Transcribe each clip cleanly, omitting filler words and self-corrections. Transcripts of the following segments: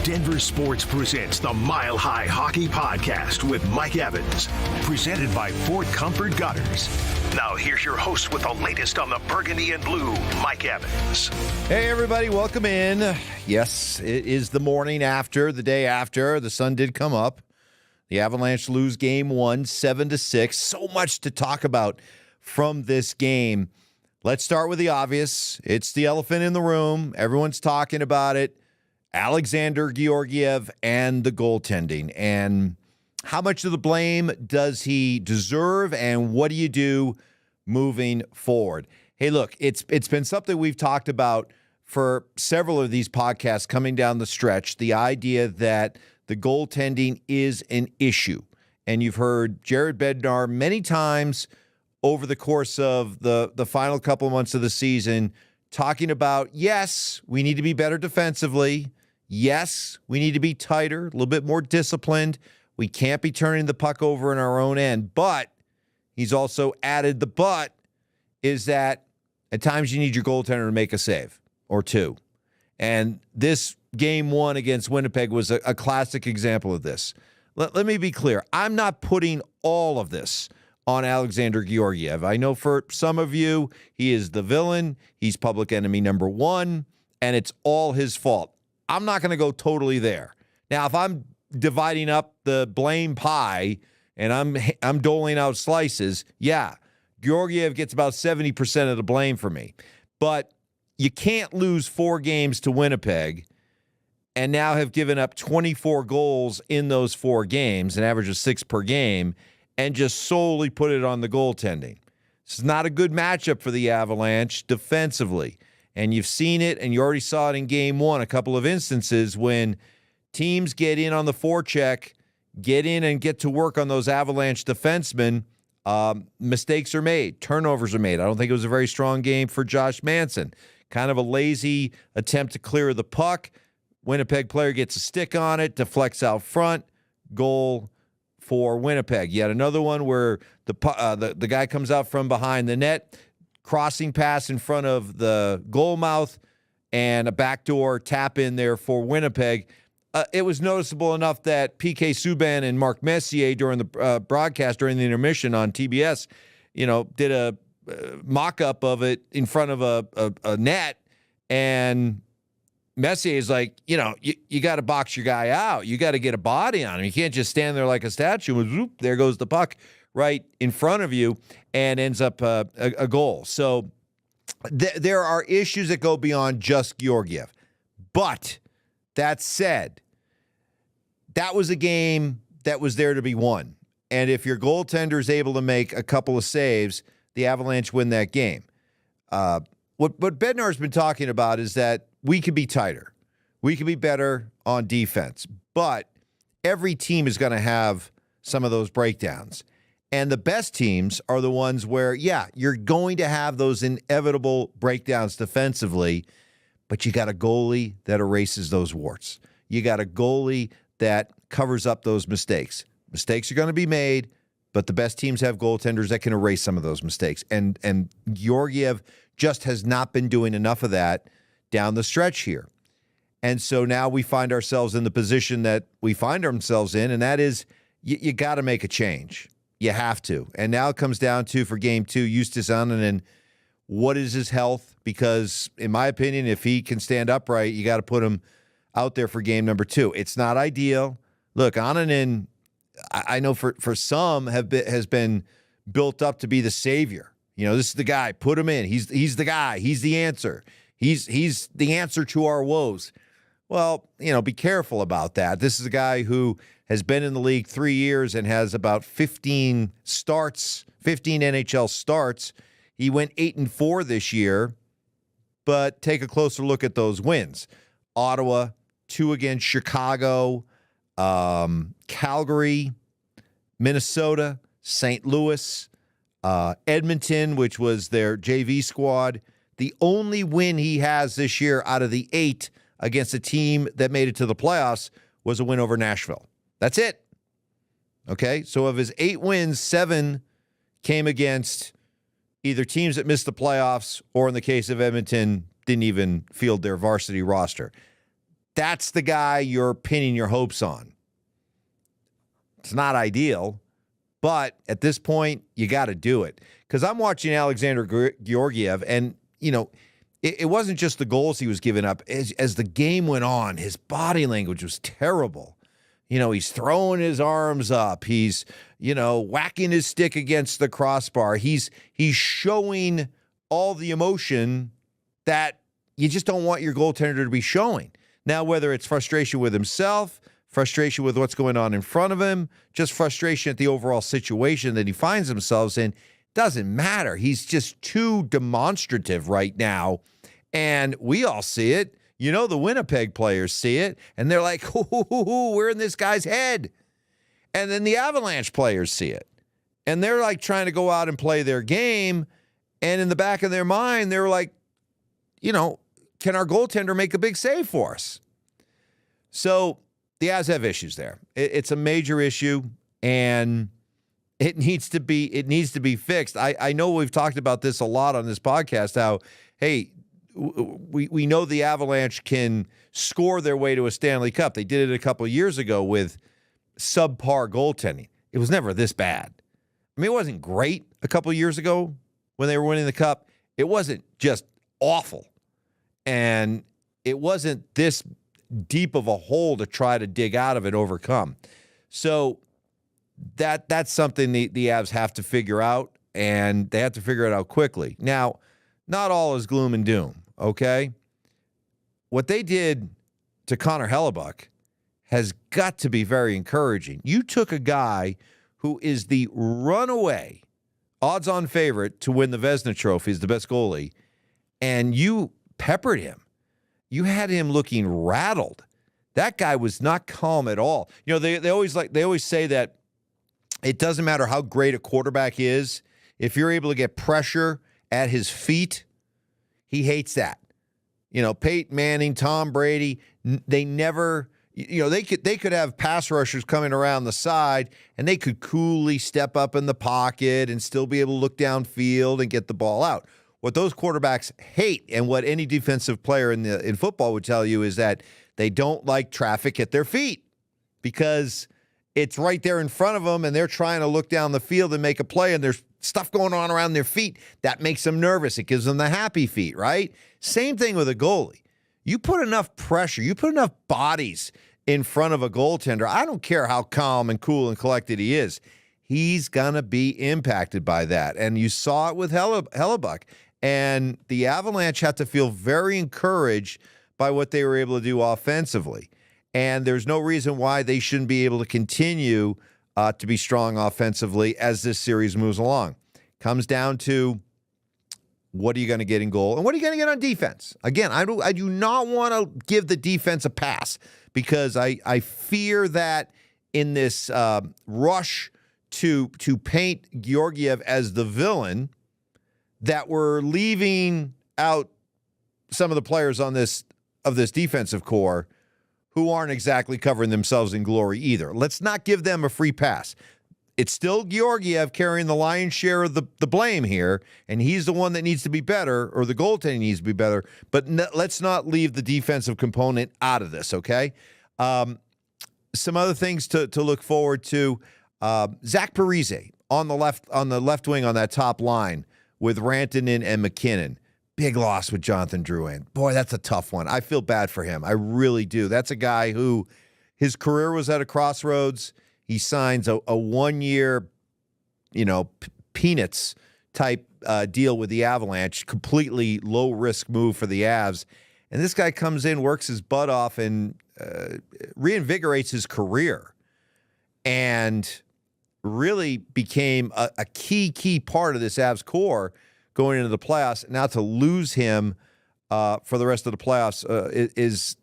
Denver Sports presents the Mile High Hockey Podcast with Mike Evans, presented by Fort Comfort Gutters. Now here's your host with the latest on the Burgundy and Blue, Mike Evans. Hey everybody, welcome in. Yes, it is the morning after, the day after. The sun did come up. The Avalanche lose game one, 7-6. So much to talk about from this game. Let's start with the obvious. It's the elephant in the room. Everyone's talking about it. Alexandar, Georgiev, and the goaltending. And how much of the blame does he deserve, and what do you do moving forward? Hey, look, it's been something we've talked about for several of these podcasts coming down the stretch, the idea that the goaltending is an issue. And you've heard Jared Bednar many times over the course of the final couple months of the season talking about, yes, we need to be better defensively. Yes, we need to be tighter, a little bit more disciplined. We can't be turning the puck over in our own end. But he's also added the but is that at times you need your goaltender to make a save or two. And this game one against Winnipeg was a classic example of this. Let me be clear. I'm not putting all of this on Alexandar Georgiev. I know for some of you, he is the villain. He's public enemy number one, and it's all his fault. I'm not going to go totally there. Now, if I'm dividing up the blame pie and I'm doling out slices, yeah, Georgiev gets about 70% of the blame for me. But you can't lose 4 games to Winnipeg and now have given up 24 goals in those 4 games, an average of 6 per game, and just solely put it on the goaltending. This is not a good matchup for the Avalanche defensively. And you've seen it, and you already saw it in game one, a couple of instances when teams get in on the forecheck, get in and get to work on those Avalanche defensemen. Mistakes are made. Turnovers are made. I don't think it was a very strong game for Josh Manson. Kind of a lazy attempt to clear the puck. Winnipeg player gets a stick on it, deflects out front, goal for Winnipeg. Yet another one where the guy comes out from behind the net, crossing pass in front of the goal mouth, and a backdoor tap in there for Winnipeg. It was noticeable enough that PK Subban and Mark Messier during the broadcast, during the intermission on TBS, did a mock-up of it in front of a net, and Messier is like, you got to box your guy out. You got to get a body on him. You can't just stand there like a statue and whoop, there goes the puck right in front of you and ends up a goal. So there are issues that go beyond just Georgiev. But that said, that was a game that was there to be won. And if your goaltender is able to make a couple of saves, the Avalanche win that game. What Bednar's been talking about is that we could be tighter. We could be better on defense. But every team is going to have some of those breakdowns. And the best teams are the ones where, yeah, you're going to have those inevitable breakdowns defensively, but you got a goalie that erases those warts. You got a goalie that covers up those mistakes. Mistakes are going to be made, but the best teams have goaltenders that can erase some of those mistakes. And Georgiev just has not been doing enough of that down the stretch here. And so now we find ourselves in the position that we find ourselves in, and that is you got to make a change. You have to. And now it comes down to, for game 2, Justus Annunen, what is his health? Because, in my opinion, if he can stand upright, you got to put him out there for game number 2. It's not ideal. Look, Annunen, I know for some has been built up to be the savior. This is the guy. Put him in. He's the guy. He's the answer. He's the answer to our woes. Well, be careful about that. This is a guy who has been in the league 3 years and has about 15 NHL starts. He went 8-4 this year, but take a closer look at those wins. Ottawa, 2 against Chicago, Calgary, Minnesota, St. Louis, Edmonton, which was their JV squad. The only win he has this year out of the 8 against a team that made it to the playoffs was a win over Nashville. That's it. Okay, so of his 8 wins, 7 came against either teams that missed the playoffs or, in the case of Edmonton, didn't even field their varsity roster. that's the guy you're pinning your hopes on. It's not ideal, but at this point, you got to do it. Because I'm watching Alexandar Georgiev, and, it wasn't just the goals he was giving up. As the game went on, his body language was terrible. He's throwing his arms up. He's, whacking his stick against the crossbar. He's showing all the emotion that you just don't want your goaltender to be showing. Now, whether it's frustration with himself, frustration with what's going on in front of him, just frustration at the overall situation that he finds himself in, doesn't matter. He's just too demonstrative right now, and we all see it. The Winnipeg players see it, and they're like, we're in this guy's head. And then the Avalanche players see it, and they're like trying to go out and play their game, and in the back of their mind, they're like, can our goaltender make a big save for us? So the Avs have issues there. It's a major issue, and it needs to be fixed. I know we've talked about this a lot on this podcast, how, hey, we know the Avalanche can score their way to a Stanley Cup. They did it a couple of years ago with subpar goaltending. It was never this bad. I mean, it wasn't great a couple of years ago when they were winning the Cup. It wasn't just awful. And it wasn't this deep of a hole to try to dig out of and overcome. So that's something the Avs have to figure out, and they have to figure it out quickly. Now, not all is gloom and doom, okay? What they did to Connor Hellebuck has got to be very encouraging. You took a guy who is the runaway odds-on favorite to win the Vezina Trophy, is the best goalie, and you peppered him. You had him looking rattled. That guy was not calm at all. They always say that it doesn't matter how great a quarterback is, if you're able to get pressure at his feet, he hates that. Peyton Manning, Tom Brady, they never, they could have pass rushers coming around the side, and they could coolly step up in the pocket and still be able to look downfield and get the ball out. What those quarterbacks hate, and what any defensive player in football would tell you, is that they don't like traffic at their feet, because it's right there in front of them, and they're trying to look down the field and make a play, and there's stuff going on around their feet that makes them nervous. It gives them the happy feet, right? Same thing with a goalie. You put enough pressure, you put enough bodies in front of a goaltender, I don't care how calm and cool and collected he is, he's going to be impacted by that. And you saw it with Hellebuck. And the Avalanche had to feel very encouraged by what they were able to do offensively. And there's no reason why they shouldn't be able to continue to be strong offensively as this series moves along. Comes down to, what are you going to get in goal, and what are you going to get on defense? Again, I do not want to give the defense a pass, because I fear that in this rush to paint Georgiev as the villain, that we're leaving out some of the players of this defensive core who aren't exactly covering themselves in glory either. Let's not give them a free pass. It's still Georgiev carrying the lion's share of the blame here, and he's the one that needs to be better, or the goaltending needs to be better, but let's not leave the defensive component out of this, okay? Some other things to look forward to. Zach Parise on the left wing on that top line with Rantenen and MacKinnon. Big loss with Jonathan Drouin. Boy, that's a tough one. I feel bad for him. I really do. That's a guy who, his career was at a crossroads. He signs a 1-year, peanuts type deal with the Avalanche, completely low-risk move for the Avs. And this guy comes in, works his butt off, and reinvigorates his career. And really became a key part of this Avs core going into the playoffs. Now to lose him for the rest of the playoffs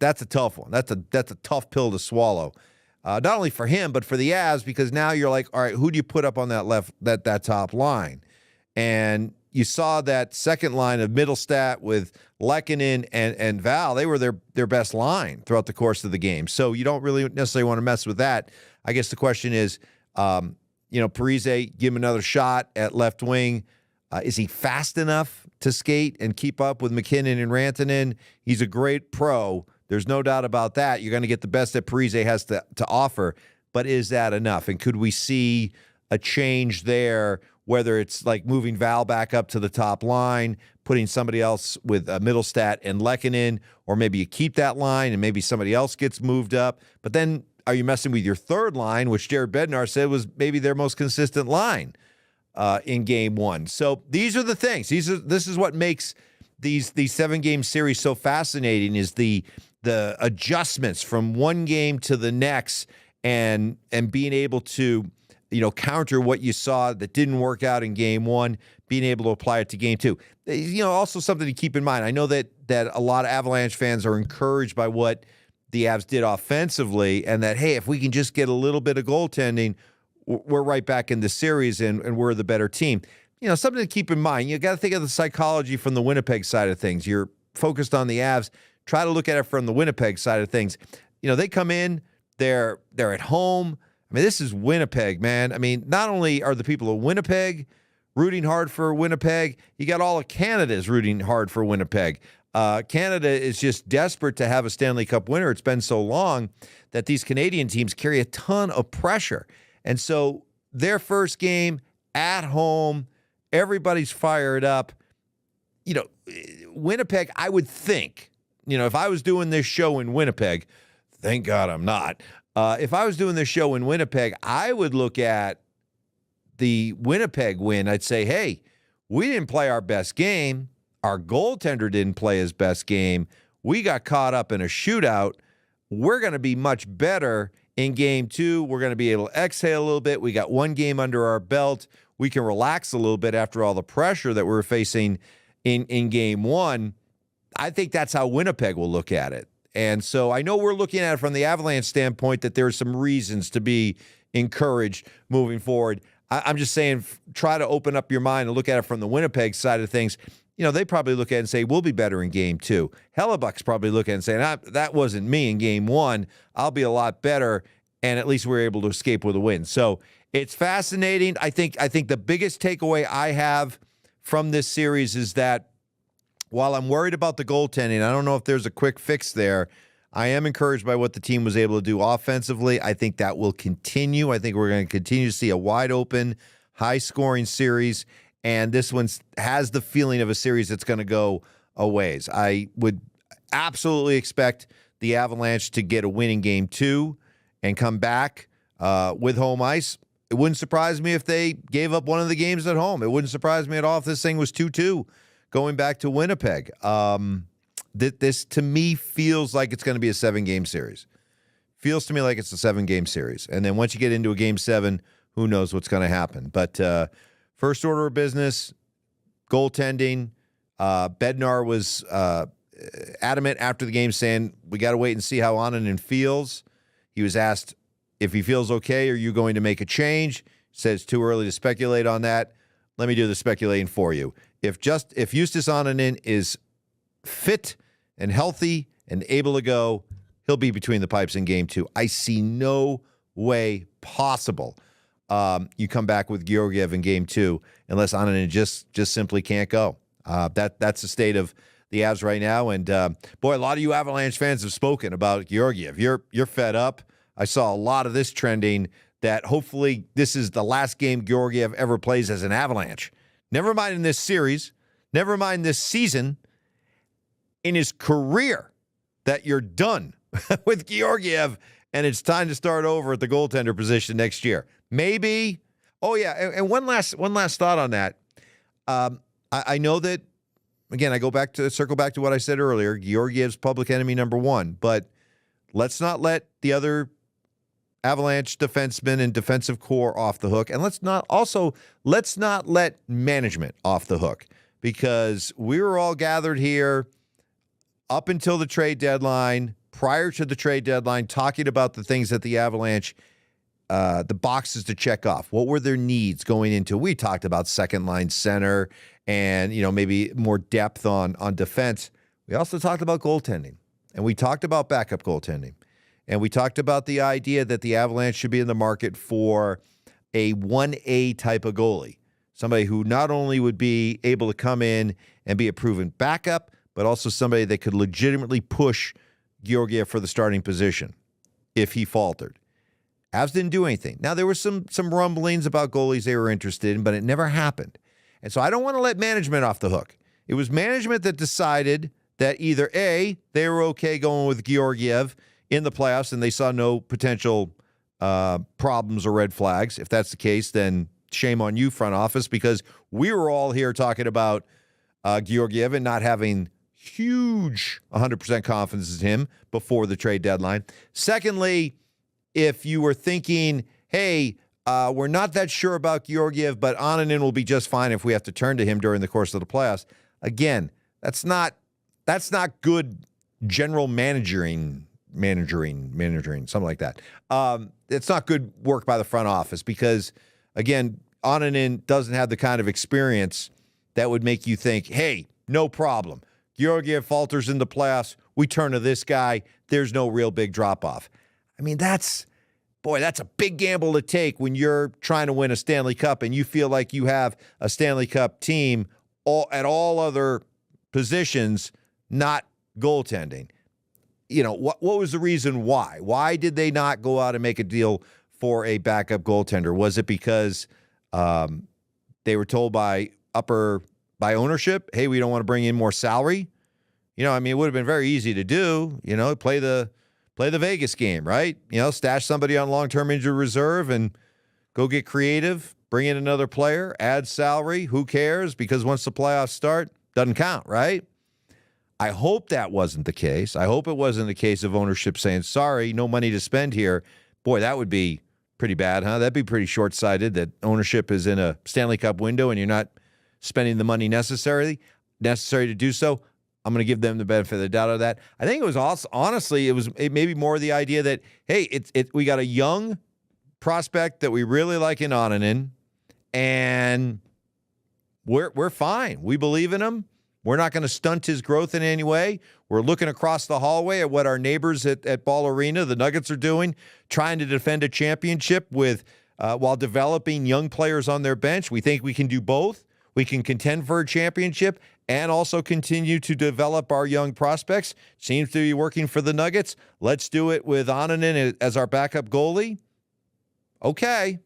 that's a tough one. That's a tough pill to swallow. Not only for him, but for the Avs, because now you're like, all right, who do you put up on that top line? And you saw that second line of Mittelstadt with Lehkonen and Val. They were their best line throughout the course of the game. So you don't really necessarily want to mess with that. I guess the question is, Parise, give him another shot at left wing. Is he fast enough to skate and keep up with MacKinnon and Rantenen? He's a great pro. There's no doubt about that. You're going to get the best that Parise has to offer. But is that enough? And could we see a change there, whether it's like moving Val back up to the top line, putting somebody else with Mittelstadt and Lehkonen, or maybe you keep that line and maybe somebody else gets moved up. But then are you messing with your third line, which Jared Bednar said was maybe their most consistent line in game one? So these are the things. This is what makes these 7-game series so fascinating, is the adjustments from one game to the next, and being able to counter what you saw that didn't work out in game one, being able to apply it to game two. Also something to keep in mind. I know that a lot of Avalanche fans are encouraged by what the Avs did offensively, and that, hey, if we can just get a little bit of goaltending, we're right back in the series and we're the better team. Something to keep in mind. You got to think of the psychology from the Winnipeg side of things. You're focused on the Avs. Try to look at it from the Winnipeg side of things. They come in, they're at home. I mean, this is Winnipeg, man. I mean, not only are the people of Winnipeg rooting hard for Winnipeg, you got all of Canada's rooting hard for Winnipeg. Canada is just desperate to have a Stanley Cup winner. It's been so long that these Canadian teams carry a ton of pressure. And so their first game at home, everybody's fired up. Winnipeg, I would think, if I was doing this show in Winnipeg, thank God I'm not. If I was doing this show in Winnipeg, I would look at the Winnipeg win. I'd say, hey, we didn't play our best game. Our goaltender didn't play his best game. We got caught up in a shootout. We're going to be much better in game two. We're going to be able to exhale a little bit. We got one game under our belt. We can relax a little bit after all the pressure that we're facing in game one. I think that's how Winnipeg will look at it. And so I know we're looking at it from the Avalanche standpoint that there are some reasons to be encouraged moving forward. I'm just saying, try to open up your mind and look at it from the Winnipeg side of things. They probably look at it and say, we'll be better in game two. Hellebuck's probably looking and saying, that wasn't me in game one. I'll be a lot better, and at least we're able to escape with a win. So it's fascinating. I think the biggest takeaway I have from this series is that while I'm worried about the goaltending, I don't know if there's a quick fix there. I am encouraged by what the team was able to do offensively. I think that will continue. I think we're going to continue to see a wide-open, high-scoring series, and this one has the feeling of a series that's going to go a ways. I would absolutely expect the Avalanche to get a win in game two and come back with home ice. It wouldn't surprise me if they gave up one of the games at home. It wouldn't surprise me at all if this thing was 2-2 going back to Winnipeg. This, to me, feels like it's going to be a 7-game series. Feels to me like it's a 7-game series. And then once you get into a game 7, who knows what's going to happen. But first order of business, goaltending. Bednar was adamant after the game saying, we got to wait and see how Annunen feels. He was asked if he feels okay, are you going to make a change? He said it's too early to speculate on that. Let me do the speculating for you. If Justus Annunen is fit and healthy and able to go, he'll be between the pipes in game two. I see no way possible you come back with Georgiev in game two unless Annunen just simply can't go. That's the state of the Avs right now. And boy, a lot of you Avalanche fans have spoken about Georgiev. You're fed up. I saw a lot of this trending that hopefully this is the last game Georgiev ever plays as an Avalanche. Never mind in this series, never mind this season, in his career, that you're done with Georgiev and it's time to start over at the goaltender position next year. Maybe. Oh, yeah, and one last thought on that. I know that, again, circle back to what I said earlier, Georgiev's public enemy number one, but let's not let the other Avalanche defensemen and defensive core off the hook. And let's not let management off the hook, because we were all gathered here up until the trade deadline, prior to the trade deadline, talking about the things that the Avalanche, the boxes to check off. What were their needs going into? We talked about second line center and, maybe more depth on defense. We also talked about goaltending, and we talked about backup goaltending. And we talked about the idea that the Avalanche should be in the market for a 1A type of goalie, somebody who not only would be able to come in and be a proven backup, but also somebody that could legitimately push Georgiev for the starting position if he faltered. Avs didn't do anything. Now, there were some rumblings about goalies they were interested in, but it never happened. And so I don't want to let management off the hook. It was management that decided that either A, they were okay going with Georgiev in the playoffs and they saw no potential problems or red flags. If that's the case, then shame on you, front office, because we were all here talking about Georgiev and not having huge 100% confidence in him before the trade deadline. Secondly, if you were thinking, hey, we're not that sure about Georgiev, but Annunen will be just fine if we have to turn to him during the course of the playoffs. Again, that's not good general managing, something like that. It's not good work by the front office because, again, Annunen doesn't have the kind of experience that would make you think, hey, no problem. Georgiev falters in the playoffs. We turn to this guy. There's no real big drop-off. I mean, that's a big gamble to take when you're trying to win a Stanley Cup and you feel like you have a Stanley Cup team at all other positions, not goaltending. You know, what was the reason why? Why did they not go out and make a deal for a backup goaltender? Was it because they were told by ownership, hey, we don't want to bring in more salary? You know, I mean, it would have been very easy to do, you know, play the Vegas game, right? You know, stash somebody on long-term injury reserve and go get creative, bring in another player, add salary. Who cares? Because once the playoffs start, doesn't count, right? I hope that wasn't the case. I hope it wasn't the case of ownership saying, sorry, no money to spend here. Boy, that would be pretty bad, huh? That'd be pretty short-sighted that ownership is in a Stanley Cup window and you're not spending the money necessary to do so. I'm going to give them the benefit of the doubt of that. I think it was also, honestly, it maybe more the idea that, hey, we got a young prospect that we really like in Annunen, and we're fine. We believe in him. We're not going to stunt his growth in any way. We're looking across the hallway at what our neighbors at Ball Arena, the Nuggets, are doing, trying to defend a championship while developing young players on their bench. We think we can do both. We can contend for a championship and also continue to develop our young prospects. Seems to be working for the Nuggets. Let's do it with Annunen as our backup goalie. Okay.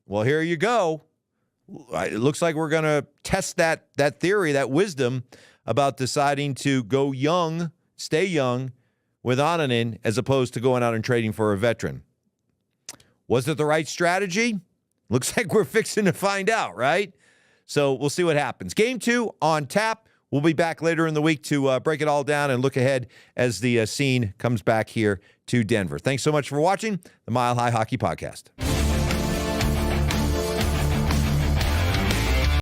Well, here you go. It looks like we're going to test that theory, that wisdom about deciding to go young, stay young with Annunen as opposed to going out and trading for a veteran. Was it the right strategy? Looks like we're fixing to find out, right? So we'll see what happens. Game 2 on tap. We'll be back later in the week to break it all down and look ahead as the scene comes back here to Denver. Thanks so much for watching the Mile High Hockey Podcast.